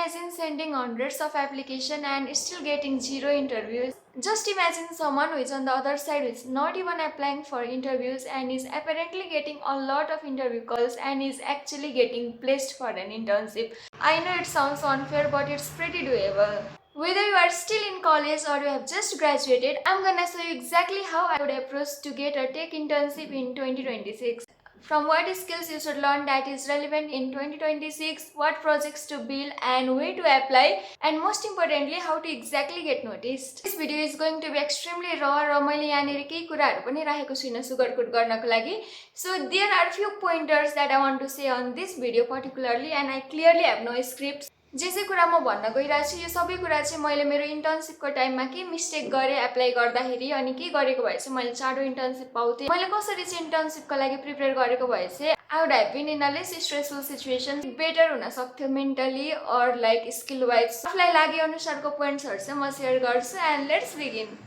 imagine sending hundreds of applications and still getting zero interviews. Just imagine someone who is on the other side, who is not even applying for interviews and is apparently getting a lot of interview calls and is actually getting placed for an internship. I know it sounds unfair, but it's pretty doable. Whether you are still in college or you have just graduated, I'm gonna show you exactly how I would approach to get a tech internship in 2026. From what skills you should learn that is relevant in 2026, what projects to build and where to apply, and most importantly, how to exactly get noticed. This video is going to be extremely raw र मैले यहाँनिर केही कुराहरु पनि राखेको छुइन सुगरकोट गर्नको लागि. So there are few pointers that I want to say on this video particularly, and I clearly have no scripts. जे कुरा म भन्न गइरहेको छु यो सबै कुरा चाहिँ मैले मेरो इन्टर्नशिपको टाइममा के मिस्टेक गरे एप्लाई गर्दाखेरि अनि के गरेको भए चाहिँ मैले चाँडो इन्टर्नशिप पाउँथे, मैले कसरी चाहिँ इन्टर्नशिपको लागि प्रिपेयर गरेको भए चाहिँ I would have been in a less stressful situation, better हुन सक्थ्यो mentally or like skill wise. आफूलाई लागे अनुसारको पोइन्ट्सहरु चाहिँ म शेयर गर्छु and let's begin.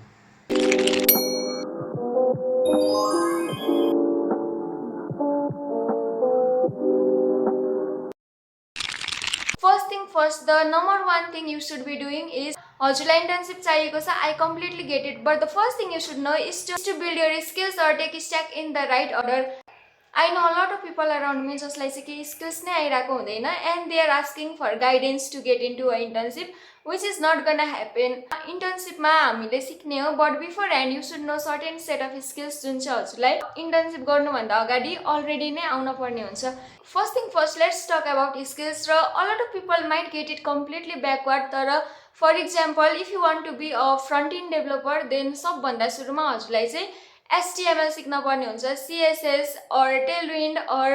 First, the number one thing you should be doing is हजुरलाई internship चाहिएको छ. I completely get it, but the first thing you should know is to build your skills or tech stack in the right order. I know a lot of people around me जसलाई चाहिँ के skills नै आइराको हुँदैन and they are asking for guidance to get into an internship, which is not gonna happen. Internship मा हामीले सिक्ने हो, but beforehand you should know certain set of skills जुन चाहिँ हजुरलाई internship गर्नुभन्दा अगाडि already नै आउन पर्ने हुन्छ. First thing first, let's talk about skills. र a lot of people might get it completely backward. तर for example, if you want to be a front-end developer, then सबभन्दा सुरुमा हजुरलाई चाहिँ HTML सिक्न पर्ने हुन्छ, CSS or Tailwind or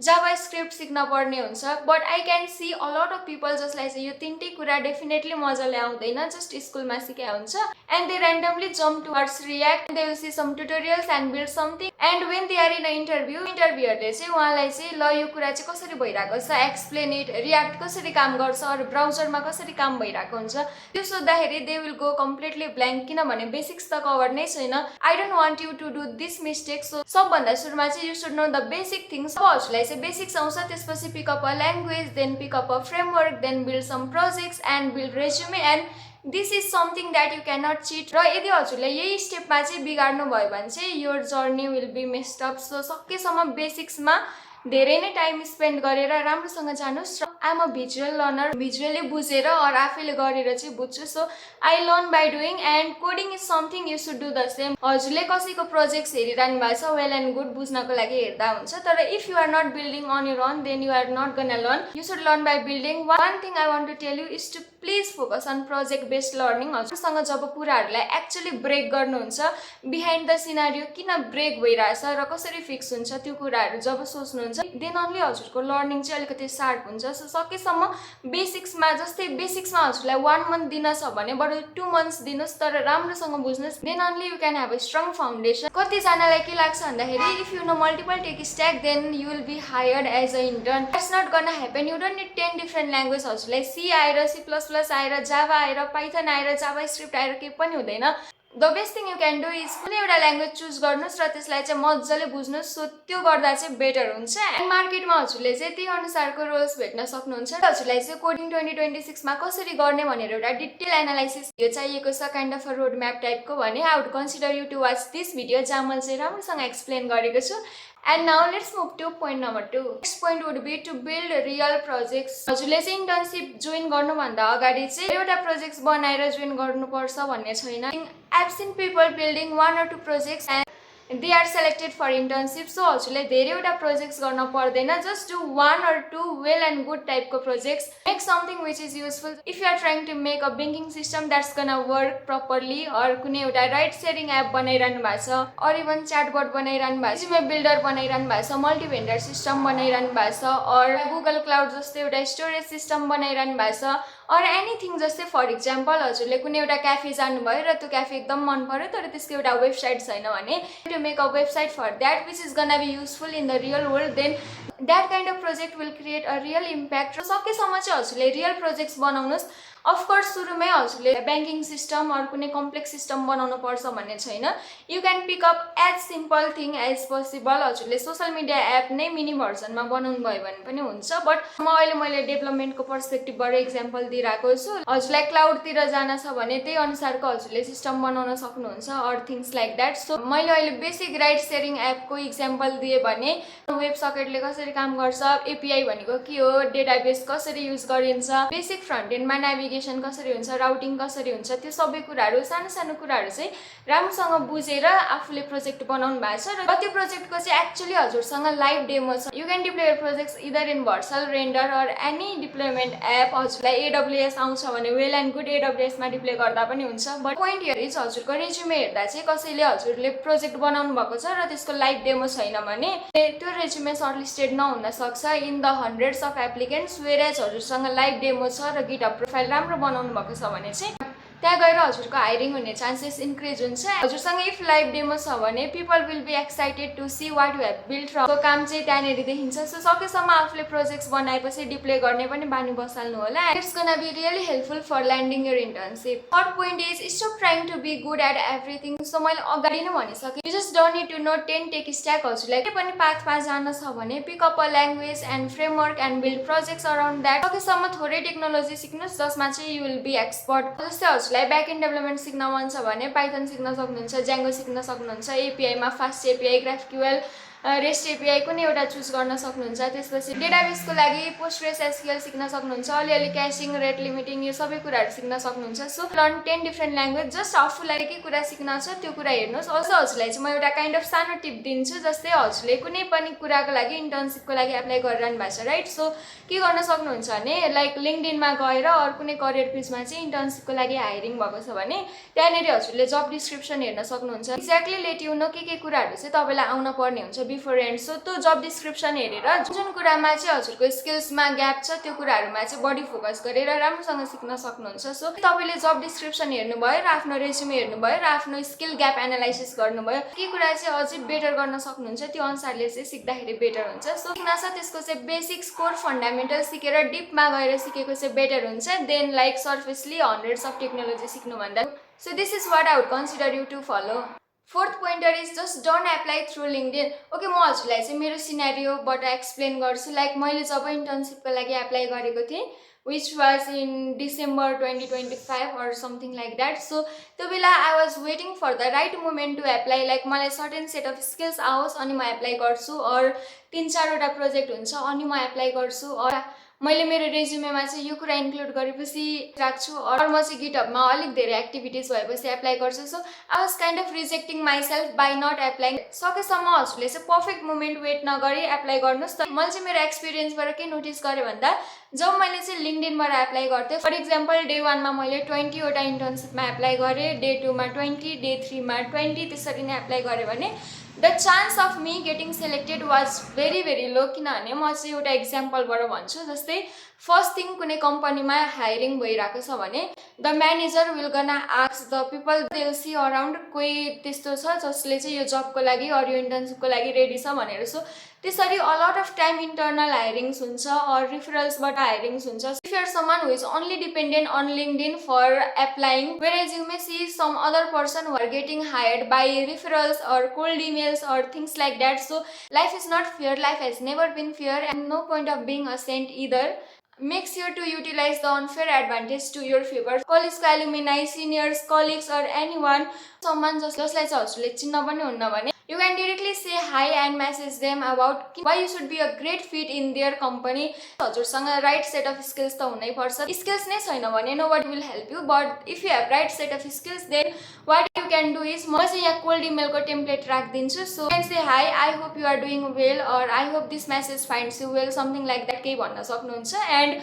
JavaScript सिक्न पर्ने हुन्छ. But I can see a lot of people जसलाई चाहिँ यो तीनटै कुरा डेफिनेटली मजाले आउँदैन, जस्ट स्कुलमा सिकाए हुन्छ, and they randomly jump towards React. They will see some tutorials and build something, and when they are in an interviewerले चाहिँ उहाँलाई चाहिँ ल यो कुरा चाहिँ कसरी भइराको छ, एक्सप्लेन इट, रियाक्ट कसरी काम गर्छ अर ब्राउजरमा कसरी काम भइराको हुन्छ त्यो सोध्दाखेरि they will go completely blank, किनभने बेसिक्स त कभर नै छैन. I don't want you to do this mistake. So सबभन्दा सुरुमा चाहिँ you should know the basic things. अब हजुरलाई चाहिँ बेसिक्स आउँछ, त्यसपछि pick up a language, then pick up a framework, then build some projects and build resume, and this is something that you cannot cheat. र यदि हजुरले यही स्टेपमा चाहिँ बिगाड्नु भयो भने चाहिँ your journey will be messed up. So सकेसम्म बेसिक्समा धेरै नै टाइम स्पेन्ड गरेर राम्रोसँग जानुस्. I am a visual learner, visually बुझेर और आफैले गरेर चाहिँ बुझ्छु. So I learn by doing and coding is something you should do the same. हजुरले कसैको प्रोजेक्ट्स हेरिरहनु भएको छ, वेल एन्ड गुड, बुझ्नको लागि हेर्दा हुन्छ. तर if you are not building on your own, then you are not gonna learn. You should learn by building. One thing I want to tell you is to please focus on project based learning. हजुरसँग जब कुराहरूलाई actually break गर्नुहुन्छ, behind the scenario किन break भइरहेछ र कसरी fix हुन्छ त्यो कुराहरू जब सोच्नुहुन्छ, देन अन्ली हजुरको लर्निङ चाहिँ अलिकति सार्प हुन्छ. सो सकेसम्म बेसिक्समा, जस्तै बेसिक्समा हजुरलाई 1 मन्थ दिन छ भने बरु 2 मन्थ्स दिनुहोस्, तर राम्रोसँग बुझ्नुहोस्. Then only you can have a strong foundation. कतिजनालाई के लाग्छ भन्दाखेरि if you know multiple tech stack then you will be hired as a intern. That's not gonna happen. You don't need 10 different language. हजुरलाई C आएर, C++ आएर, Java आएर, Python आएर, JavaScript आएर केही पनि हुँदैन. The best thing you can do is कुनै एउटा ल्याङ्ग्वेज चुज गर्नुहोस् र त्यसलाई चाहिँ मजाले बुझ्नुहोस्. सो त्यो गर्दा चाहिँ बेटर हुन्छ. एन्ड मार्केटमा हजुरले चाहिँ त्यही अनुसारको रोल्स भेट्न सक्नुहुन्छ. हजुरलाई चाहिँ कोडिङ 2026 मा कसरी गर्ने भनेर एउटा डिटेल एनालाइसिस भिडियो चाहिएको छ, kind of a road map टाइपको भने I would consider you to watch this video, जहाँ मैले चाहिँ राम्रोसँग एक्सप्लेन गरेको छु. And now let's move to point number 2. Next point would be to build real projects. हजुरले चाहिँ इन्टर्नशिप जोइन गर्नुभन्दा अगाडि चाहिँ एउटा प्रोजेक्ट्स बनाएर जोइन गर्नुपर्छ भन्ने छैन. I've seen people building 1 or 2 projects and they are selected for internship. So हजुरले धेरैवटा प्रोजेक्ट्स गर्न पर्दैन. Just do 1 or 2 well and good type को projects. Make something which is useful. If you are trying to make a banking system that's gonna work properly, or कुनै एउटा right sharing app बनाइरहनु भएको छ, or even chatbot बनाइरहनु भएको छ, resume builder बनाइरहनु भएको छ, multi vendor system बनाइरहनु भएको छ, or गुगल क्लाउड जस्तो एउटा स्टोरेज सिस्टम बनाइरहनु भएको छ, or anything. जस्तै फर इक्जाम्पल हजुरले कुनै एउटा क्याफे जानुभयो र त्यो क्याफे एकदम मन पर्यो तर त्यसको एउटा वेबसाइट छैन भने, to make a website for that which is gonna be useful in the real world, then that kind of project will create a real impact. सकेसम्म चाहिँ हजुरले रियल प्रोजेक्ट्स बनाउनुस्. अफ कोर्स सुरुमै हजुरले ब्याङ्किङ सिस्टम अर कुनै complex system बनाउनु पर्छ भन्ने छैन. You can pick up as simple thing as possible. हजुरले सोसल मिडिया एप नै मिनी भर्जनमा बनाउनु भयो भने पनि हुन्छ. बट मैले डेभलपमेन्टको पर्सपेक्टिभबाट इक्जाम्पल दिइरहेको छु. हजुरलाई क्लाउडतिर जान छ भने त्यही अनुसारको हजुरले सिस्टम बनाउन सक्नुहुन्छ or things like that. So मैले अहिले बेसिक राइड सेयरिङ एपको इक्जाम्पल दिएँ भने वेब सकेटले कसरी काम गर्छ, एपिआई भनेको के हो, डेटाबेस कसरी युज गरिन्छ, बेसिक फ्रन्ट एन्डमा नेभिगेसन कसरी हुन्छ, राउटिङ कसरी हुन्छ, त्यो सबै कुराहरू सानो सानो कुराहरू चाहिँ राम्रोसँग बुझेर आफूले प्रोजेक्ट बनाउनु भएको छ. र त्यो प्रोजेक्टको चाहिँ एक्चुअली हजुरसँग लाइभ डेमो छ. You can deploy projects either in Vercel Render or any deployment app. हजुरलाई एडब्ल्युएस आउँछ भने वेल एन्ड गुड, एडब्ल्युएसमा डिप्लोय गर्दा पनि हुन्छ. बट पोइन्ट हियर इज हजुरको रेज्युमे हेर्दा चाहिँ कसैले हजुरले प्रोजेक्ट बनाउनु भएको छ र त्यसको लाइभ डेमो छैन भने त्यो रेज्युमे सर्टलिस्टेड नहुन सक्छ in the hundreds of applicants. Whereas हजुरसँग लाइभ डेमो छ र गिटहब प्रोफाइल राम्रो बनाउनु भएको छ भने चाहिँ त्यहाँ गएर हजुरको हायरिङ हुने चान्सेस इन्क्रिज हुन्छ. हजुरसँग इफ लाइभ डेमो छ भने people will be excited to see what you have build from. काम चाहिँ त्यहाँनिर देखिन्छ. सो सकेसम्म आफूले प्रोजेक्ट्स बनाएपछि डिप्लोय गर्ने पनि बानी बसाल्नु होला. It's gonna be really helpful for landing your internship. Third point is stop trying to be good at everything. So मैले अगाडि नै भनिसकेँ, you just don't need to know 10 tech stack. हजुरलाई के पनि पाथमा जान छ भने pick up a language and framework and build projects around that. सकेसम्म थोरै टेक्नोलोजी सिक्नुहोस् जसमा चाहिँ यु विल बी एक्सपर्ट. जस्तै हजुरलाई ब्याक एन्ड डेभलपमेन्ट सिक्न मन छ भने पाइथन सिक्न सक्नुहुन्छ, ज्याङ्गो सिक्न सक्नुहुन्छ, एपिआईमा FastAPI, GraphQL, REST API कुनै एउटा चुज गर्न सक्नुहुन्छ. त्यसपछि डेटाबेसको लागि पोस्टग्रेस एसक्यूएल सिक्न सक्नुहुन्छ, अलिअलि क्यासिङ, रेट लिमिटिङ, यो सबै कुराहरू सिक्न सक्नुहुन्छ. So learn 10 different language. Just आफूलाई के कुरा सिक्न छ त्यो कुरा हेर्नुहोस्. अझ हजुरलाई चाहिँ म एउटा काइन्ड अफ सानो टिप दिन्छु. जस्तै हजुरले कुनै पनि कुराको लागि इन्टर्नसिपको लागि एप्लाई गरिरहनु भएको छ, राइट? सो के गर्न सक्नुहुन्छ भने लाइक लिङ्कडिनमा गएर अरू कुनै करियर पेजमा चाहिँ इन्टर्नसिपको लागि हायरिङ भएको छ भने त्यहाँनिर हजुरले जब डिस्क्रिप्सन हेर्न सक्नुहुन्छ. एक्ज्याक्टली लेट यु नो के कुराहरू चाहिँ तपाईँलाई आउन पर्ने हुन्छ बिफोर एन्ड. सो त्यो जब डिस्क्रिप्सन हेरेर जुन कुरामा चाहिँ हजुरको स्किल्समा ग्याप छ त्यो कुराहरूमा चाहिँ बढी फोकस गरेर राम्रोसँग सिक्न सक्नुहुन्छ. सो तपाईँले जब डिस्क्रिप्सन हेर्नुभयो र आफ्नो रेज्युमे हेर्नुभयो र आफ्नो स्किल ग्याप एनालाइसिस गर्नुभयो, के कुरा चाहिँ अझै बेटर गर्न सक्नुहुन्छ त्यो अनुसारले चाहिँ सिक्दाखेरि बेटर हुन्छ. सो किन छ त्यसको चाहिँ बेसिक कोर फन्डामेन्टल सिकेर डिपमा गएर सिकेको चाहिँ बेटर हुन्छ than like superficially hundreds of technology सिक्नुभन्दा. So this is what I would consider you to follow. Fourth pointer is just don't apply through LinkedIn. Okay, म हजुरलाई चाहिँ मेरो सिनेरियोबाट एक्सप्लेन गर्छु. लाइक मैले जब इन्टर्नसिपको लागि एप्लाई गरेको थिएँ which was in December 2025 or something like that. So त्यो बेला I was waiting for the right moment to apply. Like मलाई certain set of skills आओस् अनि म एप्लाई गर्छु, और 3-4 वटा प्रोजेक्ट हुन्छ अनि म एप्लाई गर्छु, और मैले मेरो रेज्युमेमा चाहिँ यो कुरा इन्क्लुड गरेपछि राख्छु, और म चाहिँ गिटहबमा अलिक धेरै एक्टिभिटिज भएपछि एप्लाई गर्छु. So I was kind of rejecting myself by not applying. सकेसम्म हजुरले चाहिँ पर्फेक्ट मोमेन्ट वेट नगरी एप्लाई गर्नुहोस्. त मैले चाहिँ मेरो एक्सपिरियन्सबाट के नोटिस गरेँ भन्दा जब मैले चाहिँ लिङ्कडिनबाट एप्लाई गर्थेँ, फर इक्जाम्पल डे 1मा मैले 20 वटा इन्टर्नसिपमा एप्लाई गरेँ, डे 2मा 20, डे 3मा 20, त्यसरी नै एप्लाई गरेँ भने the chance of me getting selected was very low. किनभने म चाहिँ एउटा इक्जाम्पलबाट भन्छु. जस्तै फर्स्ट थिङ कुनै कम्पनीमा हायरिङ भइरहेको छ भने द म्यानेजर विल गना ask the people they will see around कोही त्यस्तो छ जसले चाहिँ यो जबको लागि अरू यो इन्टर्नसिपको लागि रेडी छ भनेर. सो त्यसरी a lot of time internal hirings हुन्छ अर रिफरल्सबाट हायरिङ्स हुन्छ. If you are someone who is only dependent on LinkedIn for applying, whereas you may see some other person who are getting hired by referrals or cold emails or things like that. So life is not fair, life has never been fair, and no point of being a saint either. Make sure to utilize the unfair advantage to your favor. Collegeको alumni, seniors, colleagues or anyone, someone जसलाई चाहिँ हजुरले चिन्न पनि हुन्न भने you can directly say hi and message them about why you should be a great fit in their company. हजुरसँग right set of skills त हुनै पर्छ. स्किल्स नै छैन भने nobody will help you, but if you have right set of skills then what you can do is म चाहिँ यहाँ कोल्ड इमेलको टेम्प्लेट राखिदिन्छु. So you can say hi, I hope you are doing well, or I hope this message finds you well, something like that केही भन्न सक्नुहुन्छ. and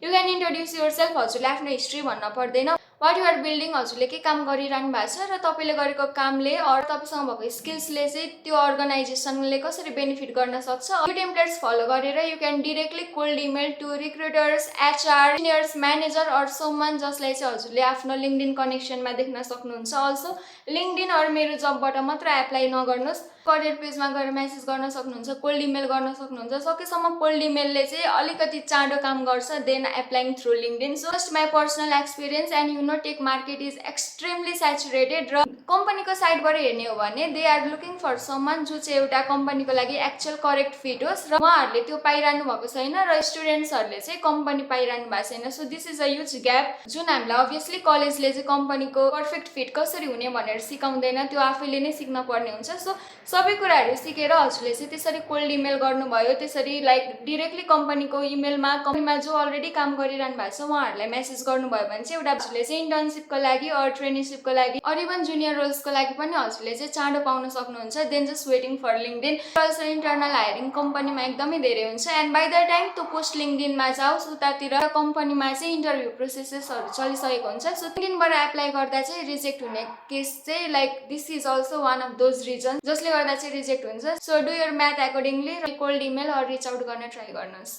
you can introduce yourself. हजुरले आफ्नो history भन्न पर्दैन. वाट युआर बिल्डिङ हजुरले के काम गरिरहनु भएको छ र तपाईँले गरेको कामले अरू तपाईँसँग भएको स्किल्सले चाहिँ त्यो अर्गनाइजेसनले कसरी बेनिफिट गर्न सक्छ। यो टेम्प्लेट्स फलो गरेर you can directly cold email to recruiters, HR, seniors, manager or someone जसलाई चाहिँ हजुरले आफ्नो लिङ्कडिन कनेक्सनमा देख्न सक्नुहुन्छ। अल्सो लिङ्कडिन अर मेरो जबबाट मात्र एप्लाई नगर्नुहोस्, करियर पेजमा गएर मेसेज गर्न सक्नुहुन्छ, कोल्ड इमेल गर्न सक्नुहुन्छ। सकेसम्म कोल्ड इमेलले चाहिँ अलिकति चाँडो काम गर्छ then applying through LinkedIn. So just my personal experience and you know tech market is extremely saturated र कम्पनीको साइडबाट हेर्ने हो भने they are looking for someone जो चाहिँ एउटा कम्पनीको लागि एक्चुअल करेक्ट फिट होस् र उहाँहरूले त्यो पाइरहनु भएको छैन र स्टुडेन्ट्सहरूले चाहिँ कम्पनी पाइरहनु भएको छैन। So this is a huge gap जुन हामीलाई अभियसली कलेजले चाहिँ कम्पनीको पर्फेक्ट फिट कसरी हुने भनेर सिकाउँदैन, त्यो आफैले नै सिक्न पर्ने हुन्छ। सो सबै कुराहरू सिकेर हजुरले चाहिँ त्यसरी कोल्ड इमेल गर्नुभयो, त्यसरी लाइक डिरेक्टली कम्पनीको इमेलमा कम्पनीमा जो अलरेडी काम गरिरहनु भएको छ उहाँहरूलाई मेसेज गर्नुभयो भने चाहिँ एउटा हजुरले चाहिँ इन्टर्नसिपको लागि अर ट्रेनिङसिपको लागि अर इभन जुनियर रोल्सको लागि पनि हजुरले चाहिँ चाँडो पाउन सक्नुहुन्छ then just waiting for LinkedIn. Also internal hiring कम्पनीमा एकदमै धेरै हुन्छ एन्ड बाई द टाइम त्यो पोस्ट लिङ्कडिनमा जाओस् उतातिर कम्पनीमा चाहिँ इन्टरभ्यू प्रोसेसेसहरू चलिसकेको हुन्छ। सो लिङ्कडिनबाट एप्लाई गर्दा चाहिँ रिजेक्ट हुने केस चाहिँ like this is also one of those reason जसले गर्दा चाहिँ रिजेक्ट हुन्छ। So do your math accordingly cold email or reach out गर्न ट्राई गर्नुहोस्।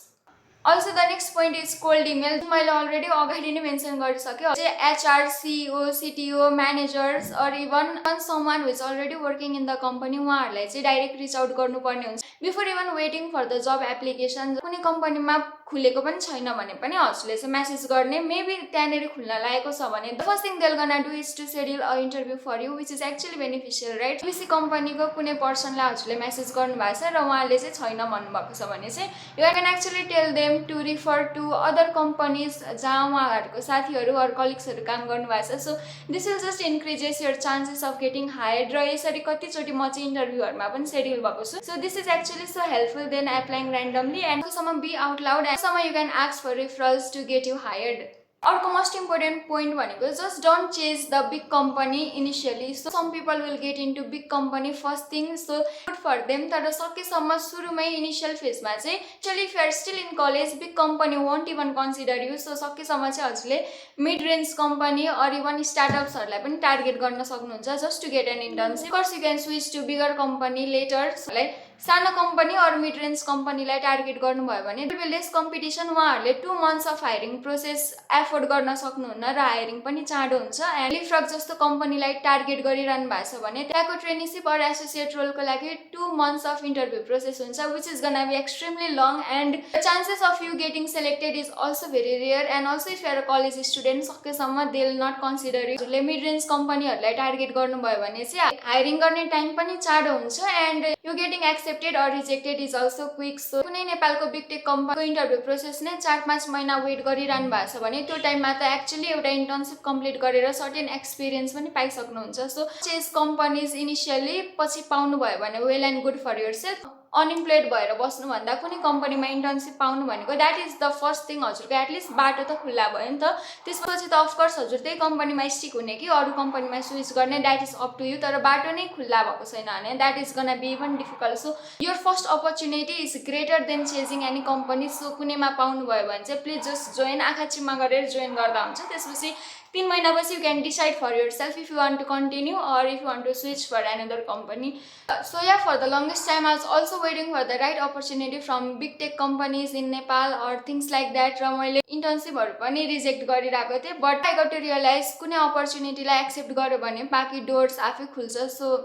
Also the next point is cold email. मैले अलरेडी अगाडि नै मेन्सन गरिसकेँ चाहिँ HR, CEO, CTO, managers or even someone who is already working in the company उहाँहरूलाई चाहिँ direct reach out गर्नुपर्ने हुन्छ before even waiting for the job application. कुनै कम्पनीमा खुलेको पनि छैन भने पनि हजुरले चाहिँ मेसेज गर्ने, मेबी त्यहाँनिर खुल्न लागेको छ भने the first thing they'll gonna do is to schedule a interview for you which is actually beneficial right. बेसी कम्पनीको कुनै पर्सनलाई हजुरले मेसेज गर्नुभएको छ र उहाँले चाहिँ छैन भन्नुभएको छ भने चाहिँ you can actually tell them to refer to other companies जहाँ उहाँहरूको साथीहरू अरू कलिग्सहरू काम गर्नुभएको छ। So this will just increases your chances of getting hired र यसरी कतिचोटि म चाहिँ इन्टरभ्यूहरूमा पनि सेड्युल भएको छु। So this is actually so helpful then applying randomly and some be out loud and some you can ask for referrals to get you hired. अर्को most important point भनेको just don't chase the big company initially. So some people will get into big company first thing, so good for them. तर सकेसम्म सुरुमै initial फेजमा चाहिँ actually if you are still in college big company won't even consider you. So सकेसम्म चाहिँ हजुरले mid range company or even स्टार्टअप्सहरूलाई पनि टार्गेट गर्न सक्नुहुन्छ just to get an internship. Course you can switch to bigger company later. Like सानो company अरू mid range कम्पनीलाई टार्गेट गर्नुभयो भने लेस कम्पिटिसन, उहाँहरूले 2 months of hiring process afford गर्न सक्नुहुन्न र हायरिङ पनि चाँडो हुन्छ। एन्ड लिफ्रक जस्तो कम्पनीलाई टार्गेट गरिरहनु भएको छ भने त्यहाँको ट्रेनिङसिप अर एसोसिएट रोलको लागि 2 months अफ इन्टरभ्यू प्रोसेस हुन्छ which is gonna be extremely long and chances of you getting selected is also very rare. And also if you're a college student सकेसम्म they will not consider you. Mid range कम्पनीहरूलाई target गर्नुभयो भने चाहिँ hiring गर्ने time पनि चाँडो हुन्छ and you getting accepted or rejected is also quick. So कुनै नेपालको बिग टेक कम्पनीको इन्टरभ्यू प्रोसेस नै 4-5 महिना वेट गरिरहनु भएको छ भने त्यो टाइममा त एक्चुअली एउटा इन्टर्नसिप कम्प्लिट गरेर सर्टेन एक्सपिरियन्स पनि पाइसक्नुहुन्छ। सो चेज कम्पनीज इनिसियली पछि पाउनुभयो भने well and good for yourself. Unemployed भएर बस्नुभन्दा कुनै कम्पनीमा इन्टर्नसिप पाउनु भनेको that is the first thing. हजुरको एटलिस्ट बाटो त खुल्ला भयो नि त। त्यसपछि त अफकोर्स हजुर त्यही कम्पनीमा स्टिक हुने कि अरू कम्पनीमा स्विच गर्ने that is up to you, तर बाटो नै खुल्ला भएको छैन भने that is gonna be even difficult. So your first opportunity is greater than chasing any company. So कुनैमा पाउनुभयो भने चाहिँ प्लिज जस्ट जोइन, आँखा चिम्मा गरेर जोइन गर्दा हुन्छ। त्यसपछि 3 महिनापछि you can decide for yourself if you want to continue or if you want to switch for another company. So yeah for the longest time I was also waiting for the right opportunity from big tech companies in Nepal or things like that. र मैले इन्टर्नसिपहरू पनि reject गरिरहेको थिएँ but I got to realize कुनै अपर्च्युनिटीलाई accept गर्यो भने बाँकी डोर्स आफै खुल्छ। So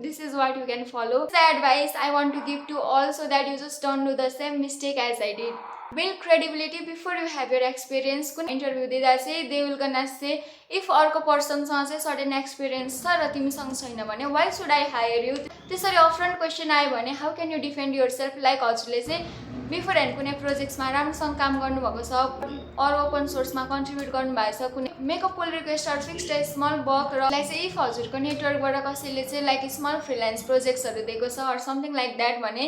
this is what you can follow. The advice I want to give to all so that you just don't do the same mistake as I did. Build credibility before you have your experience. कुन interview दिँदा चाहिँ they will gonna say if अर्को पर्सनसँग चाहिँ certain experience छ र तिमीसँग छैन भने why should I hire you। त्यसरी अपफ्रन्ट क्वेसन आयो भने how can you defend yourself। Like हजुरले चाहिँ बिफोर ह्यान्ड कुनै प्रोजेक्ट्समा राम्रोसँग काम गर्नुभएको छ अरू ओपन सोर्समा कन्ट्रिब्युट गर्नुभएको छ, कुनै make up pull request or fixed small bug र लाइक चाहिँ इफ हजुरको नेटवर्कबाट कसैले चाहिँ लाइक स्मल फ्रिलान्स प्रोजेक्ट्सहरू दिएको छ अर समथिङ लाइक द्याट भने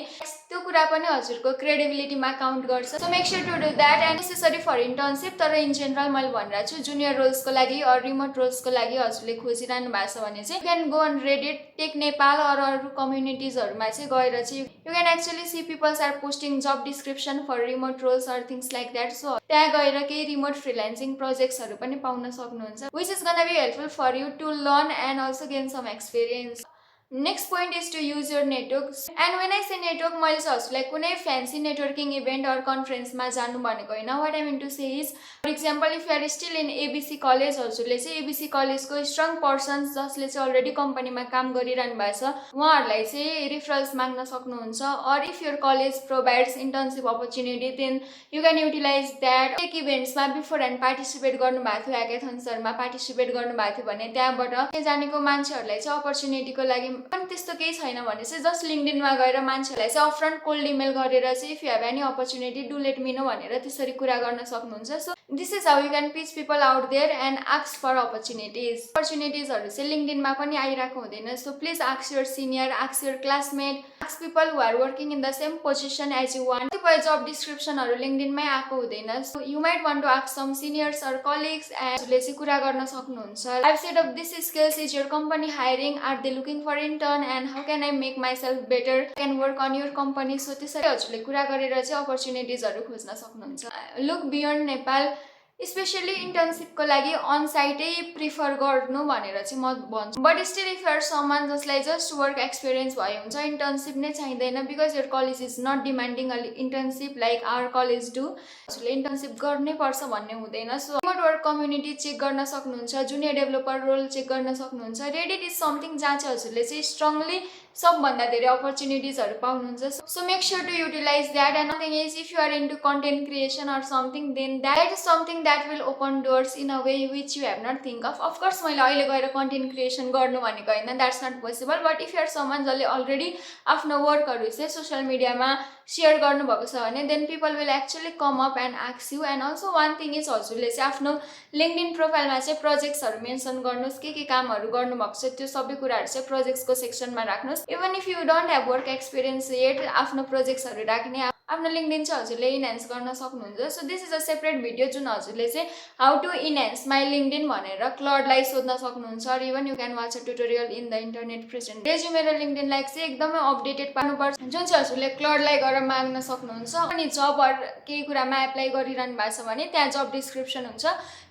त्यो कुरा पनि हजुरको क्रेडिबिलिटीमा काउन्ट गर्छ। So make sure to do that and necessary for internship. तर इन जेनरल मैले भनिरहेको छु जुनियर रोल्सको लागि अर रिमोट रोल्सको लागि हजुरले खोजिरहनु भएको छ भने चाहिँ you can go on Reddit, tech Nepal or अरू कम्युनिटिजहरूमा चाहिँ गएर चाहिँ you can actually see peoples are posting job description for remote roles or things like that. So त्यहाँ गएर बाहिर केही रिमोट फ्रिल्यान्सिङ प्रोजेक्ट्सहरू पनि पाउन सक्नुहुन्छ, which is gonna be helpful for you to learn and also gain some experience. Next point is to use your networks. And when I say network, मैले चाहिँ हजुरलाई कुनै फ्यान्सी नेटवर्किङ इभेन्ट अर कन्फरेन्समा जानु भनेको होइन. What I mean to say is, for example, if you are still in ABC college, हजुरले चाहिँ ABC कलेजको स्ट्रङ पर्सन्स जसले चाहिँ अलरेडी कम्पनीमा काम गरिरहनु भएको छ उहाँहरूलाई चाहिँ रिफरल्स माग्न सक्नुहुन्छ. और if your college provides internship opportunity then you can utilize that. Tech इभेन्ट्समा बिफोर ह्यान्ड पार्टिसिपेट गर्नुभएको थियो, ह्याकाथन्सहरूमा पार्टिसिपेट गर्नुभएको थियो भने त्यहाँबाट जानेको मान्छेहरूलाई चाहिँ अपर्च्युनिटीको लागि पनि त्यस्तो केही छैन भने चाहिँ जस्ट लिङ्क्डइनमा गएर मान्छेलाई चाहिँ अपफ्रन्ट कोल्ड इमेल गरेर चाहिँ if you have any opportunity do let me know भनेर त्यसरी कुरा गर्न सक्नुहुन्छ. So this is how you can pitch people out there and ask for opportunities. अपर्च्युनिटिजहरू चाहिँ लिङ्क्डइनमा पनि आइरहेको हुँदैन. So please ask your senior, ask your classmate, ask people who are working in the same position as you want. कतिपय जब डिस्क्रिप्सनहरू लिङ्क्डइनमै आएको हुँदैन. So you might want to ask some seniors or colleagues एन्डले चाहिँ कुरा गर्न सक्नुहुन्छ. I have said of this skills. Is your company hiring? Are they looking for intern and how can I make myself better? Can work on your company. So त्यसरी हजुरले कुरा गरेर चाहिँ अपर्च्युनिटिजहरू खोज्न सक्नुहुन्छ. लुक बियोन्ड नेपाल, स्पेसली इन्टर्नसिपको लागि अन साइटै प्रिफर गर्नु भनेर चाहिँ म भन्छु. But still if you're someone जसलाई जस्ट वर्क एक्सपिरियन्स भयो हुन्छ, इन्टर्नसिप नै चाहिँदैन because your college is not demanding internship like our college do. हजुरले इन्टर्नसिप गर्नै पर्छ भन्ने हुँदैन. So remote work community check गर्न सक्नुहुन्छ, जुनियर डेभलपर रोल चेक गर्न सक्नुहुन्छ. रेडिट इज समथिङ जहाँ चाहिँ हजुरले चाहिँ स्ट्रङली सबभन्दा धेरै अपर्च्युनिटिजहरू पाउनुहुन्छ. So make sure to utilize that. And nothing is if you are into content creation or something then that is something that will open doors in a way which you have not think of. Of course मैले अहिले गएर content creation गर्नु भनेको होइन, that's not possible. But if you are someone जसले already आफ्नो वर्कहरू चाहिँ सोसियल मिडियामा सेयर गर्नुभएको छ भने then people will actually come up and ask you. And also one thing is हजुरले चाहिँ आफ्नो लिङ्क्डइन प्रोफाइलमा चाहिँ प्रोजेक्ट्सहरू मेन्सन गर्नुहोस्. के कामहरू गर्नुभएको छ त्यो सबै कुराहरू चाहिँ प्रोजेक्ट्सको सेक्सनमा राख्नुहोस्. Even if you don't have work experience yet आफ्नो प्रोजेक्ट्सहरू राख्ने आफ्नो लिङ्क्डइन चाहिँ हजुरले इनहेन्स गर्न सक्नुहुन्छ. So this is a separate video जुन हजुरले चाहिँ हाउ टु इनहेन्स माई लिङ्क्डइन भनेर क्लडलाई सोध्न सक्नुहुन्छ. र even you can watch a tutorial in the internet present. Resume र लिङ्क्डइनलाई चाहिँ एकदमै अपडेटेड पार्नुपर्छ जुन चाहिँ हजुरले क्लडलाई गएर माग्न सक्नुहुन्छ. अनि जब केही कुरामा एप्लाई गरिरहनु भएको छ भने त्यहाँ जब डिस्क्रिप्सन हुन्छ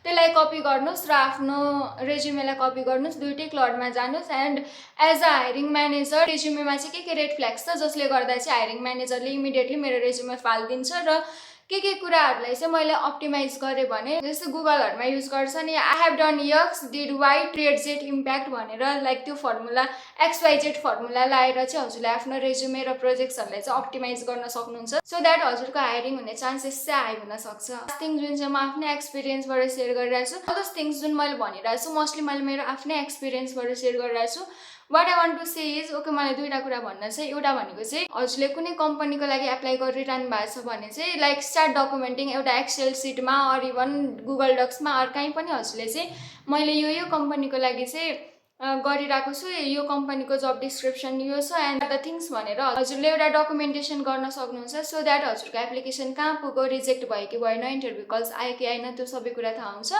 त्यसलाई कपी गर्नुहोस् र आफ्नो रेज्युमेलाई कपी गर्नुहोस्. दुइटै क्लडमा जानुहोस्. And as a hiring manager रेज्युमेमा चाहिँ के रेड फ्ल्याग्स छ जसले गर्दा चाहिँ हायरिङ म्यानेजरले इमिडिएटली मेरो रेज्युमे फालिदिन्छ. र के कुराहरूलाई चाहिँ मैले अप्टिमाइज गरेँ भने जस्तै गुगलहरूमा युज गर्छ नि, I have done X did Y trade Z impact भनेर लाइक त्यो फर्मुला XYZ फर्मुला लाएर चाहिँ हजुरले आफ्नो रेज्युमे र प्रोजेक्ट्सहरूलाई चाहिँ अप्टिमाइज गर्न सक्नुहुन्छ. सो द्याट हजुरको हायरिङ हुने चान्सेस चाहिँ हाई हुनसक्छ. थिङ जुन चाहिँ म आफ्नै एक्सपिरियन्सबाट सेयर गरिरहेको छु, अल दोज थिङ्स जुन मैले भनिरहेको छु मोस्टली मैले मेरो आफ्नै एक्सपिरियन्सबाट सेयर गरिरहेको छु. What I want to say is okay मैले दुईवटा कुरा भन्न चाहिँ एउटा भनेको चाहिँ हजुरले कुनै कम्पनीको लागि एप्लाई गरिरहनु भएको छ भने चाहिँ लाइक स्टार्ट डकुमेन्टिङ एउटा एक्सेल सिटमा अर इभन गुगल डक्समा अर कहीँ पनि हजुरले चाहिँ मैले यो कम्पनीको लागि चाहिँ गरिरहेको छु, यो कम्पनीको जब डिस्क्रिप्सन यो छ एन्ड द थिङ्स भनेर हजुरले एउटा डकुमेन्टेसन गर्न सक्नुहुन्छ. सो द्याट हजुरको एप्लिकेसन कहाँ पुग्यो, रिजेक्ट भयो कि भएन, इन्टरभ्यू कल्स आयो कि आएन, त्यो सबै कुरा थाहा हुन्छ.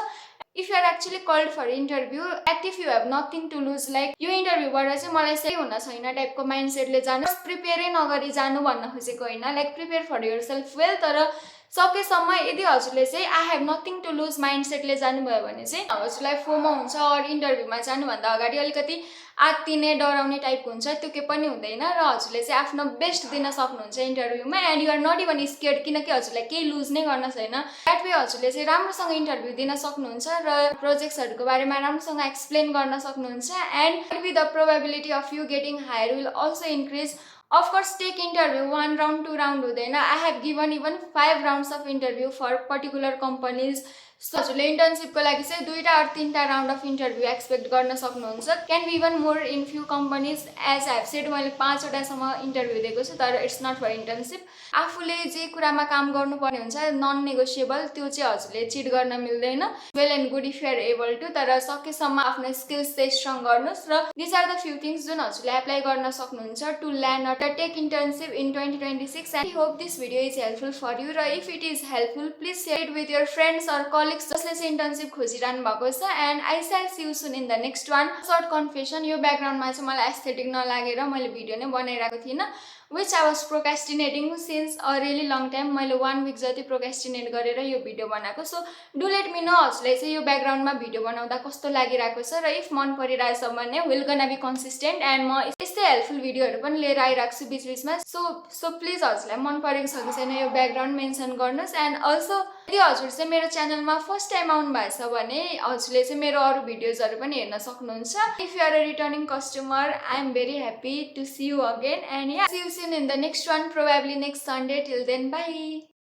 If you are actually called for interview at if you have nothing to lose like यो इन्टरभ्यूबाट चाहिँ मलाई सही हुन छैन टाइपको माइन्ड सेटले जानु, प्रिपेयरै नगरी जानु भन्न खोजेको होइन. Like prepare for yourself well. तर सकेसम्म यदि हजुरले चाहिँ I have nothing to lose mind सेटले जानुभयो भने चाहिँ हजुरलाई फोमो हुन्छ. अर इन्टरभ्यूमा जानुभन्दा अगाडि अलिकति आत्तिने डराउने टाइपको हुन्छ, त्यो केही पनि हुँदैन. र हजुरले चाहिँ आफ्नो बेस्ट दिन सक्नुहुन्छ इन्टरभ्यूमा. And you are not even scared किनकि हजुरलाई केही लुज नै गर्न छैन. द्याट वे हजुरले चाहिँ राम्रोसँग इन्टरभ्यू दिन सक्नुहुन्छ र प्रोजेक्ट्सहरूको बारेमा राम्रोसँग एक्सप्लेन गर्न सक्नुहुन्छ. And with the probability of you getting hired will also increase. Of course tech interview 1 round 2 round हुँदैन. I have given even 5 rounds of interview for particular companies. सो हजुरले इन्टर्नसिपको लागि चाहिँ 2टा अर 3टा राउन्ड अफ इन्टरभ्यू एक्सपेक्ट गर्न सक्नुहुन्छ. Can be even more in few companies. As I have said मैले 5वटासम्म इन्टरभ्यू दिएको छु. तर इट्स नट फर इन्टर्नसिप. आफूले जे कुरामा काम गर्नुपर्ने हुन्छ नन नेगोसिएबल त्यो चाहिँ हजुरले चिट गर्न मिल्दैन. Well and good if you are able to. तर सकेसम्म आफ्नो स्किल्स चाहिँ स्ट्रङ गर्नुहोस्. र this are the few things जुन हजुरले एप्लाई गर्न सक्नुहुन्छ to land a tech internship in 2026. And I hope this video is helpful for you. र if it is helpful please share it with your friends or colleagues जसले चाहिँ internship खोजिरहनु भएको छ. And I shall see you soon in the next one. Short confession, यो ब्याकग्राउन्डमा चाहिँ मलाई एस्थेटिक नलागेर मैले भिडियो नै बनाइरहेको थिइनँ. which I was procrastinating since a really long time. मैले 1 week जति procrastinate गरेर यो भिडियो बनाएको. So do let me know हजुरलाई चाहिँ यो ब्याकग्राउन्डमा भिडियो बनाउँदा कस्तो लागिरहेको छ र इफ मन परिरहेछ भने will gonna be consistent and म यस्तै हेल्पफुल भिडियोहरू पनि लिएर आइरहेको छु बीचबीचमा. सो प्लिज हजुरलाई मन परेको छ कि छैन यो ब्याकग्राउन्ड मेन्सन गर्नुहोस्. एन्ड अल्सो यदि हजुर चाहिँ मेरो च्यानलमा फर्स्ट टाइम आउनु भएछ भने हजुरले चाहिँ मेरो अरू भिडियोजहरू पनि हेर्न सक्नुहुन्छ. If you are a returning customer I am very happy to see you again, and yeah, see you soon in the next one, probably next Sunday. Till then, bye.